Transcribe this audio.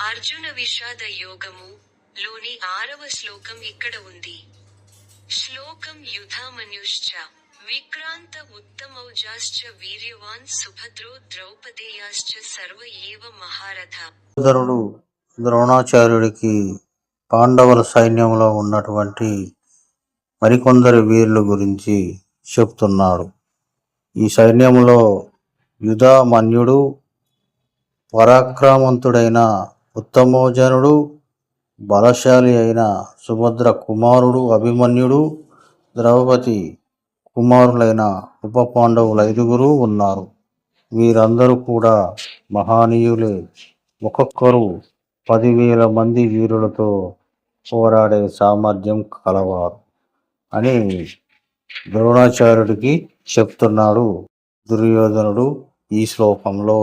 అర్జున విషాద యోగము లోని 6వ శ్లోకం ఇక్కడ ఉంది. శ్లోకం యుధామన్యుశ్చ విక్రాంత ఉత్తమౌజాశ్చ వీర్యవాన్ సుభద్రో ద్రౌపదేయాశ్చ సర్వ ఏవ మహారథ. సోదరుడు ద్రోణాచార్యుడికి పాండవుల సైన్యంలో ఉన్నటువంటి మరికొందరు వీరుల గురించి చెప్తున్నాడు. ఈ సైన్యంలో యుధామన్యుడు, పరాక్రమవంతుడైన ఉత్తమోజనుడు, బలశాలి అయిన సుభద్ర కుమారుడు అభిమన్యుడు, ద్రౌపది కుమారులైన ఉప పాండవులు 5 ఉన్నారు. వీరందరూ కూడా మహనీయులే. ఒక్కొక్కరు 10,000 మంది వీరులతో పోరాడే సామర్థ్యం కలవారు అని ద్రోణాచార్యుడికి చెప్తున్నాడు దుర్యోధనుడు ఈ శ్లోకంలో.